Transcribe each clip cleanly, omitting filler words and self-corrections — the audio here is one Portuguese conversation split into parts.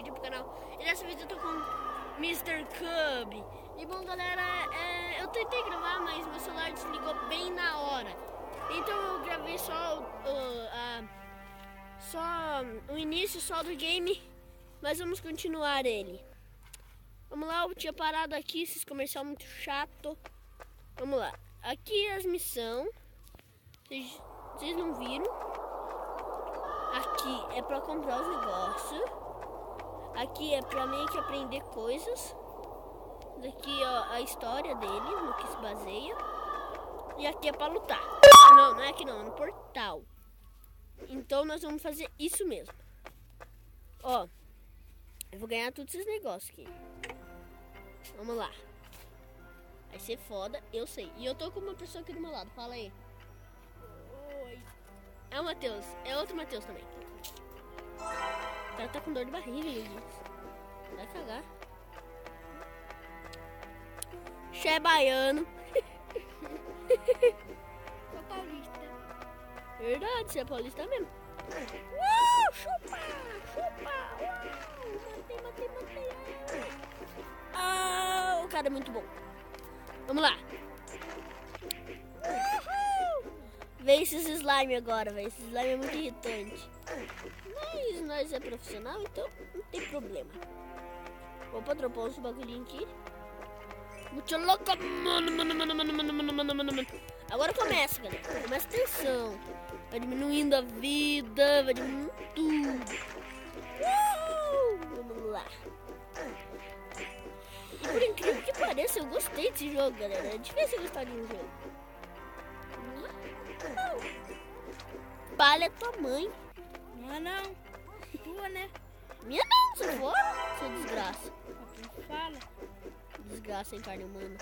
vídeo pro canal. E nessa vez eu tô com Mr. Cub. E bom, galera, eu tentei gravar, mas meu celular desligou bem na hora. Então eu gravei só o início só do game, mas vamos continuar ele. Vamos lá, eu tinha parado aqui, esses comercial muito chato. Vamos lá, aqui as missões, vocês não viram? Aqui é pra comprar os negócios. Aqui é pra meio que aprender coisas. Daqui ó, a história dele, no que se baseia. E aqui é pra lutar. Não, não é aqui não, é no portal. Então nós vamos fazer isso mesmo. Ó, eu vou ganhar todos esses negócios aqui. Vamos lá. Vai ser foda, eu sei. E eu tô com uma pessoa aqui do meu lado, fala aí. Oi. É o Matheus, é outro Matheus também. O cara tá com dor de barriga, gente. Vai cagar. Che é baiano. Sou paulista. Verdade, você é paulista mesmo. Chupa, chupa. Matei. Ah, o cara é muito bom. Vamos lá. Vê esses slime agora, velho. Esse slime é muito irritante. Mas nós é profissional, então não tem problema. Opa, dropou uns bagulhinhos aqui. Muito louco. Mano. Agora começa, galera. Começa a tensão. Vai diminuindo a vida, vai diminuindo tudo. Vamos lá. E por incrível que pareça, eu gostei desse jogo, galera. É difícil gostar de um jogo. Palha é tua mãe. Não. Tua, né? Minha não, se for, sua desgraça. Fala. Desgraça em carne humana.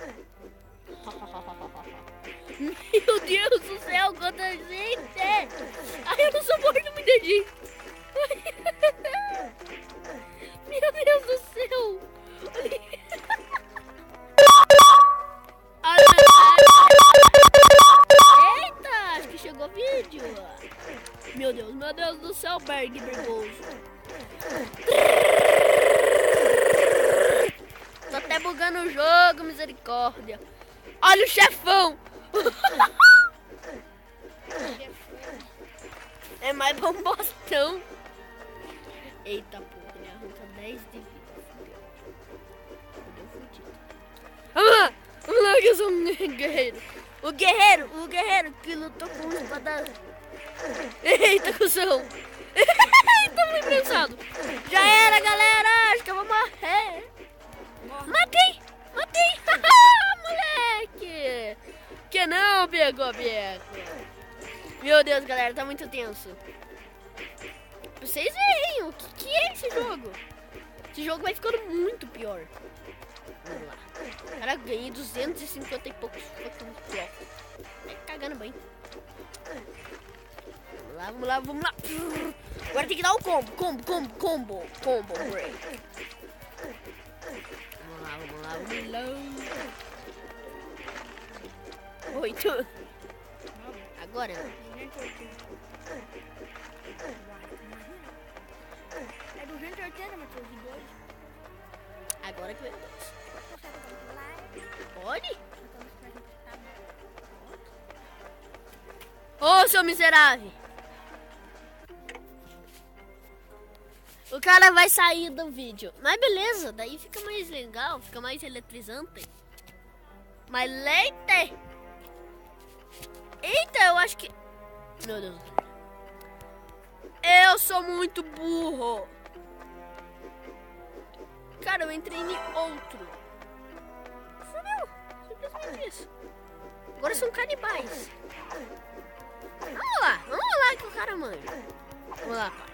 Meu Deus do céu, quanta gente! Ai, eu não suporto muita gente. Meu Deus do céu! Eita, acho que chegou o vídeo. Meu Deus do céu, Berg Bergoso. Tô até bugando o jogo, misericórdia. Olha o chefão! É mais bombostão. Eita porra, ele arranca 10 de vida. Fudeu fudido. Vamos lá que eu sou um guerreiro. O guerreiro que lutou com os espadachim. Eita, cuzão. Tô muito cansado. Já era, galera. Acho que eu vou morrer. Matei. Moleque. Que não, Bego. Meu Deus, galera, tá muito tenso. Vocês veem o que é esse jogo. Esse jogo vai ficando muito pior. Vamos lá. Cara, ganhei 250 e poucos fucking blocos. Tá cagando bem. Vamos lá. Agora tem que dar o combo, break. Vamos lá. 8. Agora. É 280, Matheus, e 2. Agora que vem o 2. Pode? Ô, seu miserável! O cara vai sair do vídeo. Mas beleza, daí fica mais legal, fica mais eletrizante. Mas leite! Eita, eu acho que... Meu Deus. Eu sou muito burro. Cara, eu entrei em outro. Fudeu. Simplesmente isso. Agora são canibais. Vamos lá que o cara manja. Vamos lá, pai.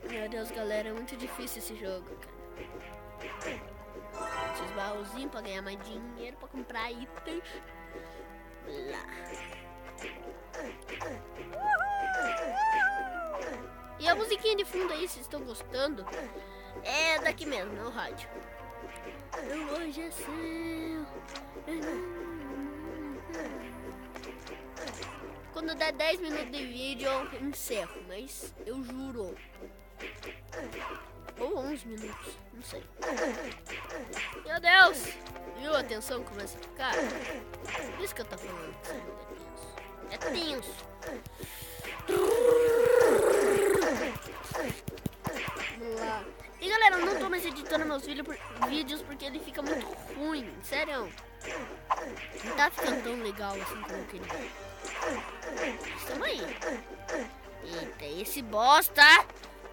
Meu Deus, galera, é muito difícil esse jogo, cara. Esses baúzinhos pra ganhar mais dinheiro pra comprar itens. Lá. E a musiquinha de fundo aí, vocês estão gostando? É daqui mesmo, é o rádio. Hoje aconteceu? Quando der 10 minutos de vídeo eu encerro, mas eu juro. Ou 11 minutos, não sei. Meu Deus! Viu a tensão que começa a ficar? Por isso que eu tô falando que esse jogo é tenso. Vamos lá. E galera, eu não tô mais editando meus vídeos porque ele fica muito ruim, sério. Não tá ficando tão legal assim como eu queria. Estamos aí. Eita, esse bosta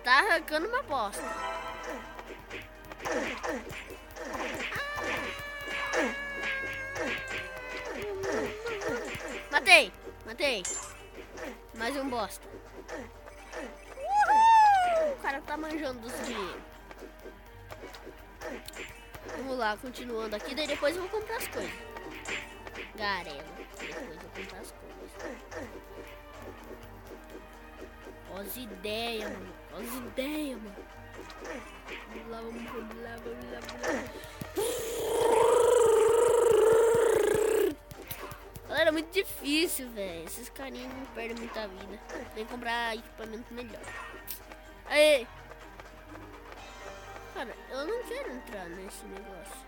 tá arrancando uma bosta. Matei. Mais um bosta. O cara tá manjando dos dinheiros. Vamos lá, continuando aqui. Daí depois eu vou comprar as coisas. Garela. Depois eu vou comprar as coisas. Ó as ideias, mano. Vamos lá. Galera, é muito difícil, velho. Esses carinhos não perdem muita vida. Tem que comprar equipamento melhor. Aê! Cara, eu não quero entrar nesse negócio.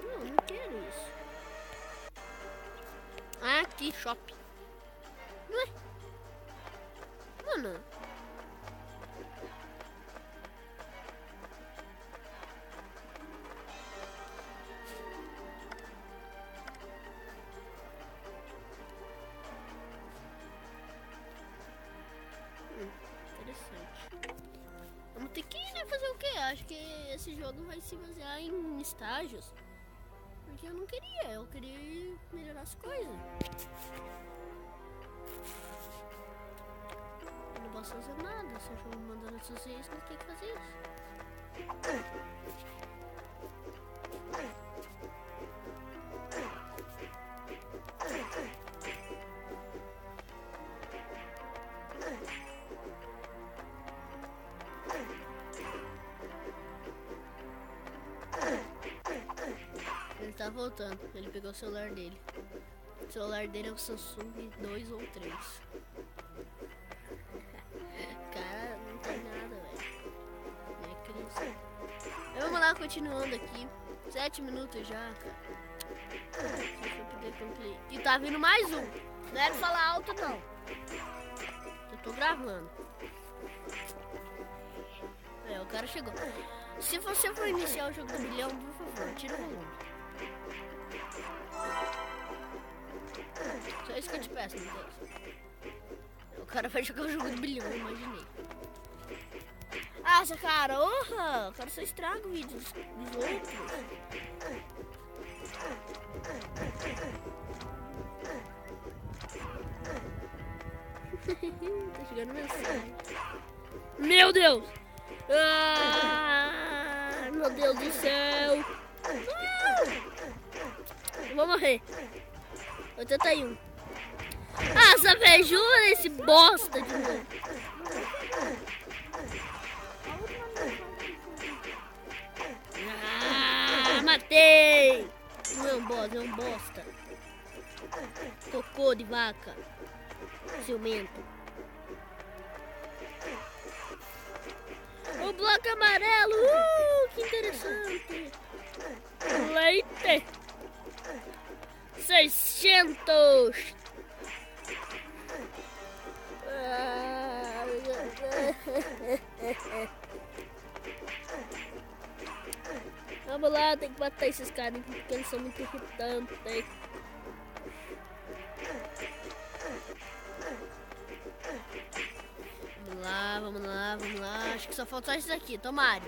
Não quero isso. Ah, aqui, shopping. Não é? Mano. Interessante. Vamos ter que fazer o quê? Acho que esse jogo vai se basear em estágios. Porque eu queria melhorar as coisas. Eu não posso fazer nada. Se o jogo mandando fazer isso, não tem que fazer isso. Ele tá voltando, ele pegou o celular dele. O celular dele é o Samsung 2 ou 3. Cara, não tem nada, velho. É crise. Vamos lá, continuando aqui. 7 minutos já, cara. E tá vindo mais um. Não era falar alto, não. Eu tô gravando. O cara chegou. Se você for iniciar o jogo do milhão, por favor, tira o volume. Só isso que eu te peço, meu Deus. O cara vai jogar o jogo do bilhão, eu imaginei. Ah, essa cara, o cara só estraga o vídeo dos outros. Tá chegando mensagem. Meu Deus! Ah, meu Deus do céu! Eu vou morrer. 81. Ah, essa vejura, esse bosta de novo. Ah, matei! Não é um bosta, é um bosta. Cocô de vaca. Ciumento. O bloco amarelo, que interessante. Leite. 600. Vamos lá, tem que matar esses caras porque eles são muito irritantes. Vamos lá. Acho que só falta esses aqui, tomara.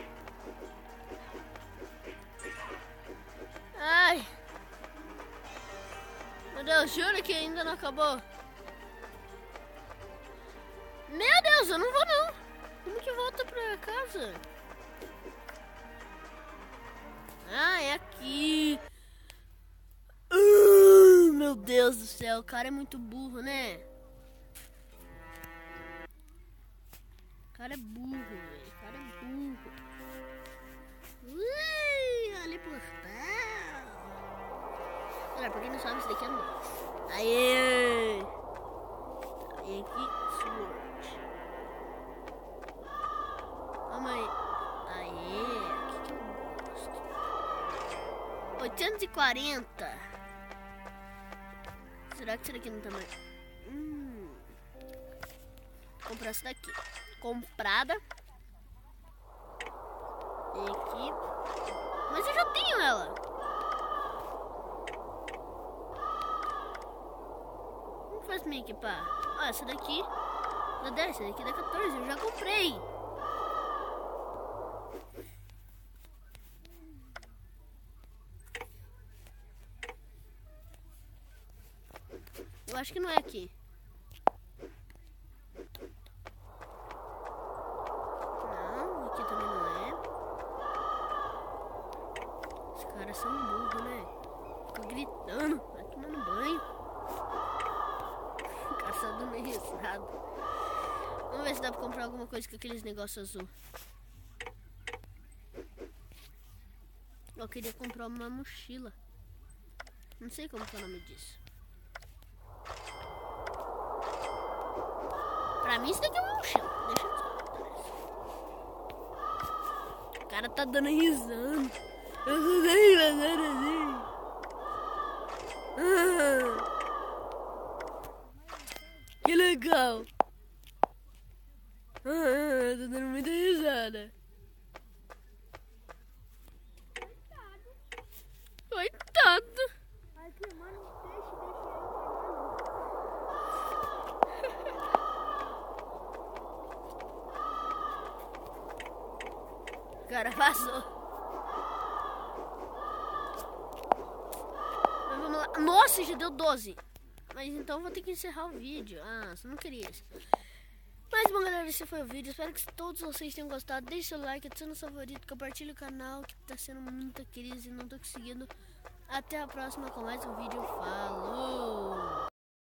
Ai. Meu Deus, juro que ainda não acabou. Meu Deus, eu não vou não. Como que volta pra casa? Ah, é aqui. Meu Deus do céu, o cara é muito burro, né? cara é burro, velho. O cara é burro. Ui, olha por Galera, pra quem não sabe, isso daqui é nosso. Aê! E aqui, sword. Calma aí. Aê, o que eu gosto? 840. Será que isso daqui não tá mais? Vou comprar essa daqui. Comprada. E aqui. Mas eu já tenho ela. Como faz pra me equipar? Ó, essa daqui dá 10, essa daqui dá 14. Eu já comprei. Eu acho que não é aqui. Não, aqui também não é. Os caras são burros, né? Ficam gritando, vai tomando banho. O cara tá dando risada. Vamos ver se dá pra comprar alguma coisa com aqueles negócios azul. Eu queria comprar uma mochila. Não sei como que é o nome disso. Pra mim isso daqui é uma mochila. Deixa nos comentários. O cara tá dando risada. Eu não sei fazer assim. Que legal. Tô dando muita risada. Coitado. Ai, que mano, deixa ele. O cara passou. Mas vamos lá. Nossa, já deu 12. Mas então vou ter que encerrar o vídeo. Ah, você não queria isso. Mas bom, galera, esse foi o vídeo. Espero que todos vocês tenham gostado. Deixe seu like, adicione o favorito, compartilhe o canal, que tá sendo muita crise e não tô conseguindo. Até a próxima com mais um vídeo. Falou!